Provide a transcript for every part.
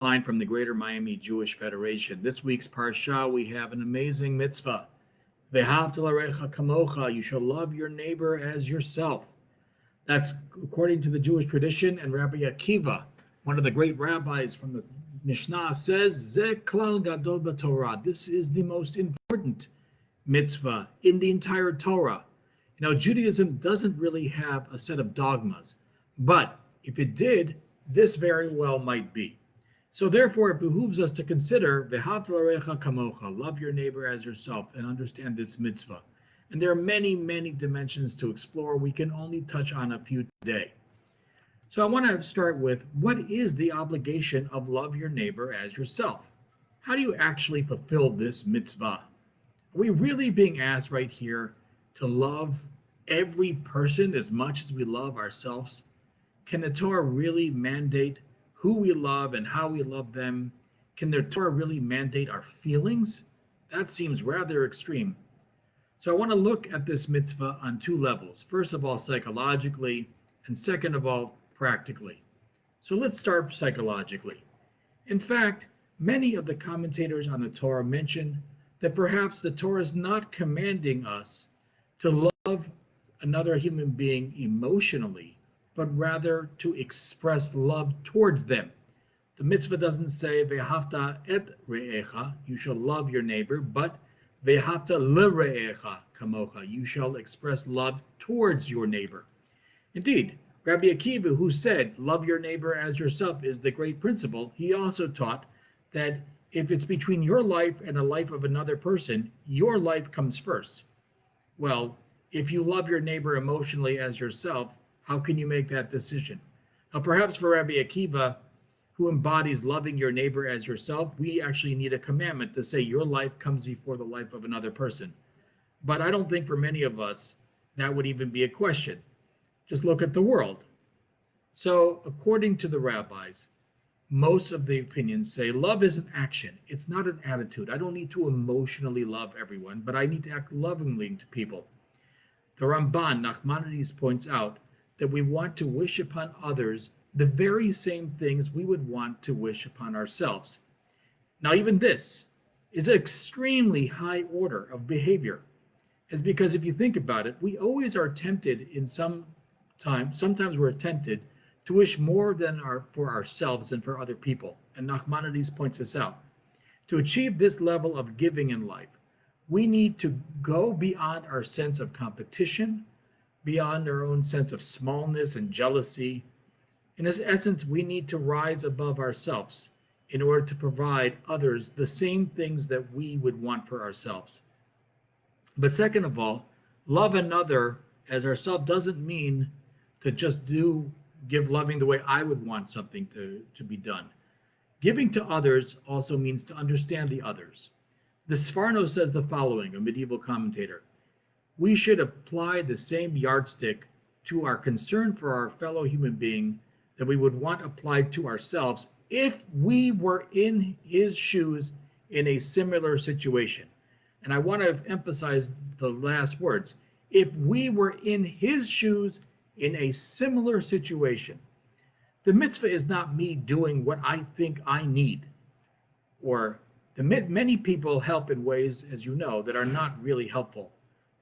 Klein from the Greater Miami Jewish Federation. This week's Parashat, we have an amazing mitzvah. Ve'ahavta l'recha kamocha, you shall love your neighbor as yourself. That's according to the Jewish tradition, and Rabbi Akiva, one of the great rabbis from the Mishnah, says, Ze klal gadol b'Torah. This is the most important mitzvah in the entire Torah. Judaism doesn't really have a set of dogmas, but if it did, this very well might be. So therefore, it behooves us to consider Ve'ahavta l'recha kamocha, love your neighbor as yourself, and understand this mitzvah. And there are many, many dimensions to explore. We can only touch on a few today. So I want to start with, what is the obligation of love your neighbor as yourself? How do you actually fulfill this mitzvah? Are we really being asked right here to love every person as much as we love ourselves? Can the Torah really mandate who we love and how we love them? Can the Torah really mandate our feelings? That seems rather extreme. So I want to look at this mitzvah on two levels. First of all, psychologically, and second of all, practically. So let's start psychologically. In fact, many of the commentators on the Torah mention that perhaps the Torah is not commanding us to love another human being emotionally, but rather to express love towards them. The mitzvah doesn't say, Ve'ahavta et re'echa, you shall love your neighbor, but Ve'ahavta l're'echa kamocha, you shall express love towards your neighbor. Indeed, Rabbi Akiva, who said, love your neighbor as yourself, is the great principle, he also taught that if it's between your life and the life of another person, your life comes first. Well, if you love your neighbor emotionally as yourself, how can you make that decision? Now, perhaps for Rabbi Akiva, who embodies loving your neighbor as yourself, we actually need a commandment to say your life comes before the life of another person. But I don't think for many of us that would even be a question. Just look at the world. So according to the rabbis, most of the opinions say love is an action. It's not an attitude. I don't need to emotionally love everyone, but I need to act lovingly to people. The Ramban, Nachmanides, points out that we want to wish upon others the very same things we would want to wish upon ourselves. Now, even this is an extremely high order of behavior. It's because if you think about it, we always are tempted sometimes we're tempted to wish more for ourselves than for other people. And Nachmanides points this out. To achieve this level of giving in life, we need to go beyond our sense of competition, beyond our own sense of smallness and jealousy. In its essence, we need to rise above ourselves in order to provide others the same things that we would want for ourselves. But second of all, love another as ourselves doesn't mean to just give loving the way I would want something to be done. Giving to others also means to understand the others. The Sforno says the following, a medieval commentator: we should apply the same yardstick to our concern for our fellow human being that we would want applied to ourselves if we were in his shoes in a similar situation. And I want to emphasize the last words. If we were in his shoes in a similar situation. The mitzvah is not me doing what I think I need, or many people help in ways, as you know, that are not really helpful.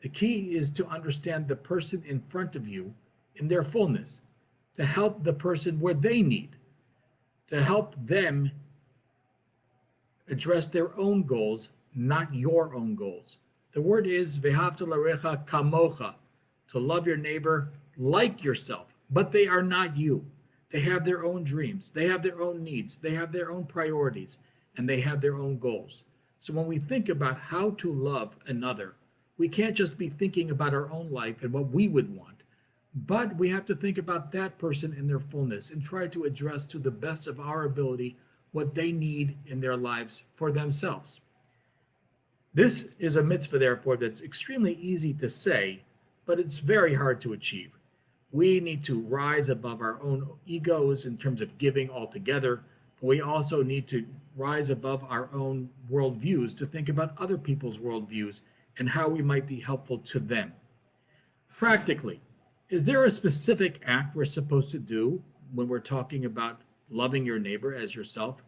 The key is to understand the person in front of you in their fullness, to help the person where they need, to help them address their own goals, not your own goals. The word is Ve'ahavta l'recha kamocha, to love your neighbor like yourself, but they are not you. They have their own dreams, they have their own needs, they have their own priorities, and they have their own goals. So when we think about how to love another, we can't just be thinking about our own life and what we would want, but we have to think about that person in their fullness and try to address to the best of our ability what they need in their lives for themselves. This is a mitzvah, therefore, that's extremely easy to say, but it's very hard to achieve. We need to rise above our own egos in terms of giving altogether, but we also need to rise above our own worldviews to think about other people's worldviews and how we might be helpful to them. Practically, is there a specific act we're supposed to do when we're talking about loving your neighbor as yourself?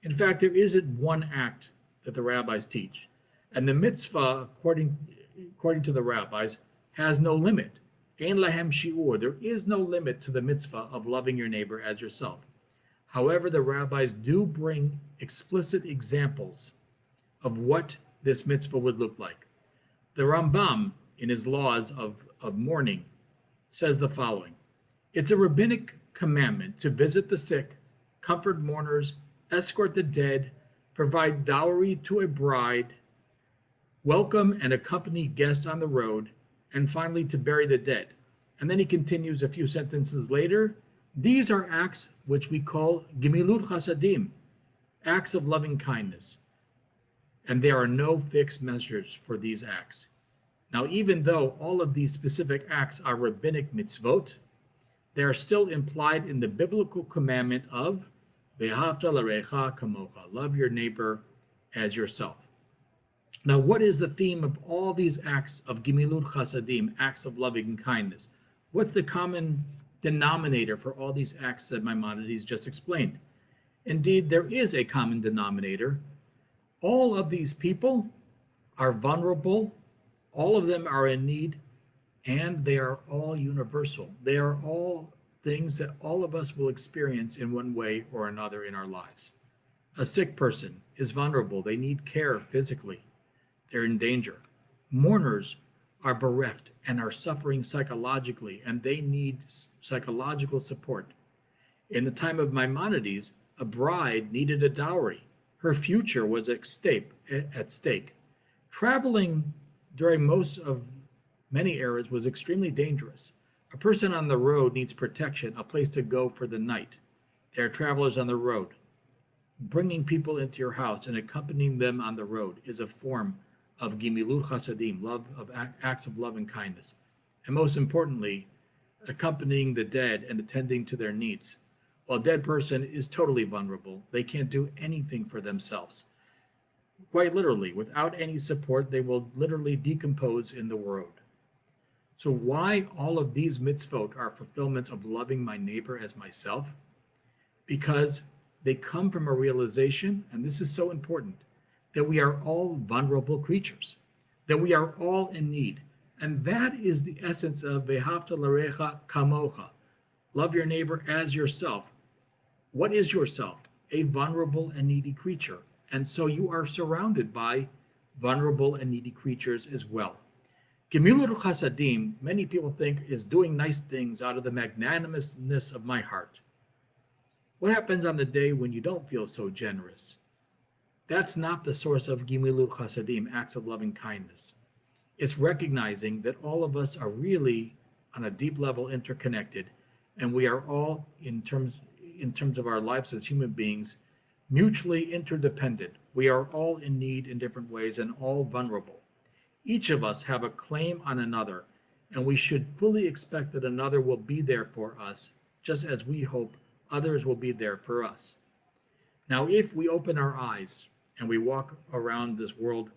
In fact, there isn't one act that the rabbis teach. And the mitzvah, according to the rabbis, has no limit. Ein lahem shi'ur. There is no limit to the mitzvah of loving your neighbor as yourself. However, the rabbis do bring explicit examples of what this mitzvah would look like. The Rambam, in his laws of mourning, says the following. It's a rabbinic commandment to visit the sick, comfort mourners, escort the dead, provide dowry to a bride, welcome and accompany guests on the road, and finally to bury the dead. And then he continues a few sentences later. These are acts which we call gemilut chasadim, acts of loving kindness. And there are no fixed measures for these acts. Now, even though all of these specific acts are rabbinic mitzvot, they are still implied in the biblical commandment of ve'ahavta l'recha kamocha, love your neighbor as yourself. Now, what is the theme of all these acts of gemilut chasadim, acts of loving kindness? What's the common denominator for all these acts that Maimonides just explained? Indeed, there is a common denominator. All of these people are vulnerable, all of them are in need, and they are all universal. They are all things that all of us will experience in one way or another in our lives. A sick person is vulnerable. They need care physically. They're in danger. Mourners are bereft and are suffering psychologically, and they need psychological support. In the time of Maimonides, a bride needed a dowry. Her future was at stake. Traveling during many eras was extremely dangerous. A person on the road needs protection, a place to go for the night. There are travelers on the road. Bringing people into your house and accompanying them on the road is a form of gemilut chasadim, acts of love and kindness. And most importantly, accompanying the dead and attending to their needs. While a dead person is totally vulnerable, they can't do anything for themselves. Quite literally, without any support, they will literally decompose in the road. So why all of these mitzvot are fulfillments of loving my neighbor as myself? Because they come from a realization, and this is so important, that we are all vulnerable creatures, that we are all in need. And that is the essence of ve'ahavta l'recha kamocha, love your neighbor as yourself. What is yourself? A vulnerable and needy creature. And so you are surrounded by vulnerable and needy creatures as well. Gemilut chasadim, many people think, is doing nice things out of the magnanimousness of my heart. What happens on the day when you don't feel so generous? That's not the source of gemilut chasadim, acts of loving kindness. It's recognizing that all of us are really, on a deep level, interconnected, and we are all, in terms of our lives as human beings, mutually interdependent. We are all in need in different ways and all vulnerable. Each of us have a claim on another, and we should fully expect that another will be there for us, just as we hope others will be there for us. Now, if we open our eyes and we walk around this world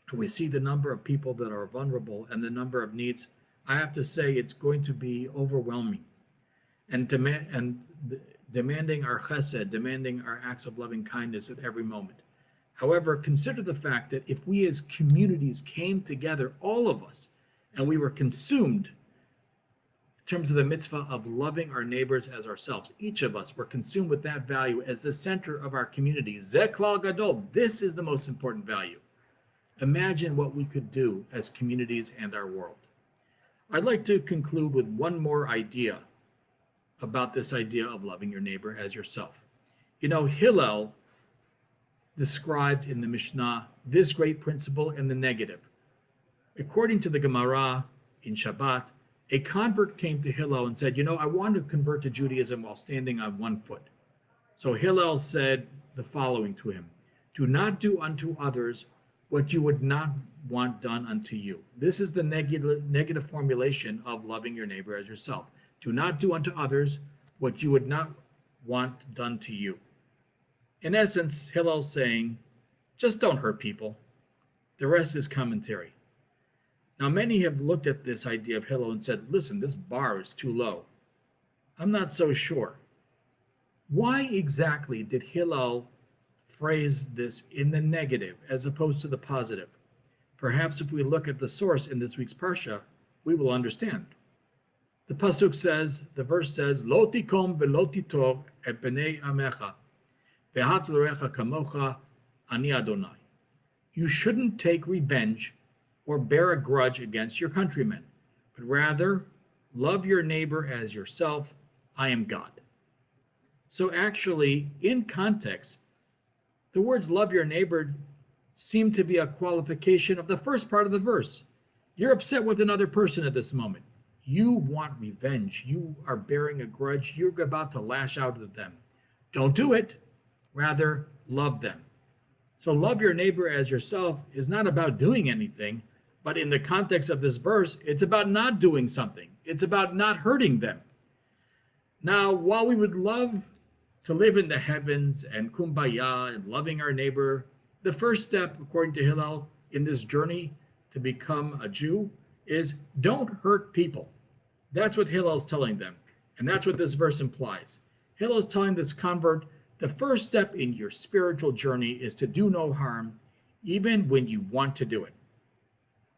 and we see the number of people that are vulnerable and the number of needs, I have to say it's going to be overwhelming and demanding our chesed, demanding our acts of loving kindness at every moment. However, consider the fact that if we as communities came together, all of us, and we were consumed in terms of the mitzvah of loving our neighbors as ourselves, each of us were consumed with that value as the center of our community. Zeh klal gadol, this is the most important value. Imagine what we could do as communities and our world. I'd like to conclude with one more idea about this idea of loving your neighbor as yourself. You know, Hillel described in the Mishnah this great principle in the negative. According to the Gemara in Shabbat, a convert came to Hillel and said, I want to convert to Judaism while standing on one foot. So Hillel said the following to him: do not do unto others what you would not want done unto you. This is the negative formulation of loving your neighbor as yourself. Do not do unto others what you would not want done to you. In essence, Hillel's saying, just don't hurt people. The rest is commentary. Now, many have looked at this idea of Hillel and said, listen, this bar is too low. I'm not so sure. Why exactly did Hillel phrase this in the negative as opposed to the positive. Perhaps if we look at the source in this week's Parsha, we will understand. The pasuk says, the verse says, "Lo tikom velo titov et bnei amecha, ve'ahavta l'recha kamocha, ani Adonai." You shouldn't take revenge or bear a grudge against your countrymen, but rather love your neighbor as yourself. I am God. So actually, in context, the words love your neighbor seem to be a qualification of the first part of the verse. You're upset with another person at this moment. You want revenge. You are bearing a grudge. You're about to lash out at them. Don't do it. Rather, love them. So love your neighbor as yourself is not about doing anything, but in the context of this verse, it's about not doing something. It's about not hurting them. Now, while we would love to live in the heavens and kumbaya and loving our neighbor, the first step, according to Hillel, in this journey to become a Jew is don't hurt people. That's what Hillel's telling them. And that's what this verse implies. Hillel's telling this convert, the first step in your spiritual journey is to do no harm, even when you want to do it.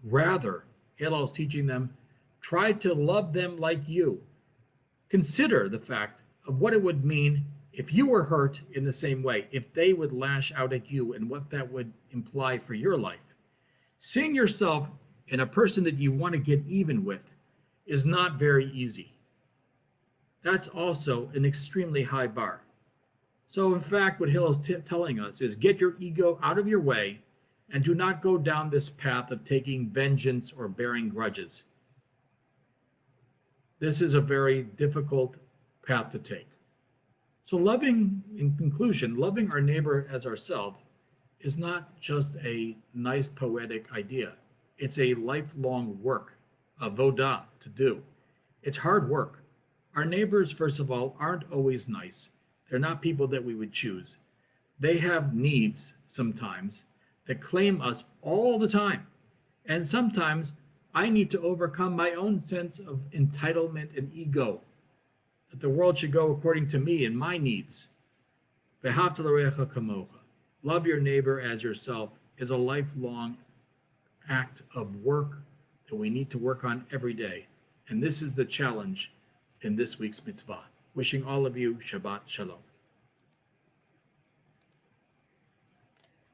Rather, Hillel's teaching them, try to love them like you. Consider the fact of what it would mean if you were hurt in the same way, if they would lash out at you and what that would imply for your life. Seeing yourself in a person that you want to get even with is not very easy. That's also an extremely high bar. So in fact, what Hillel's telling us is get your ego out of your way and do not go down this path of taking vengeance or bearing grudges. This is a very difficult path to take. So loving, in conclusion, loving our neighbor as ourselves is not just a nice poetic idea. It's a lifelong work, avodah, to do. It's hard work. Our neighbors, first of all, aren't always nice. They're not people that we would choose. They have needs sometimes that claim us all the time. And sometimes I need to overcome my own sense of entitlement and ego, that the world should go according to me and my needs. Ve'ahavta l'recha kamocha. Love your neighbor as yourself is a lifelong act of work that we need to work on every day. And this is the challenge in this week's mitzvah. Wishing all of you Shabbat Shalom.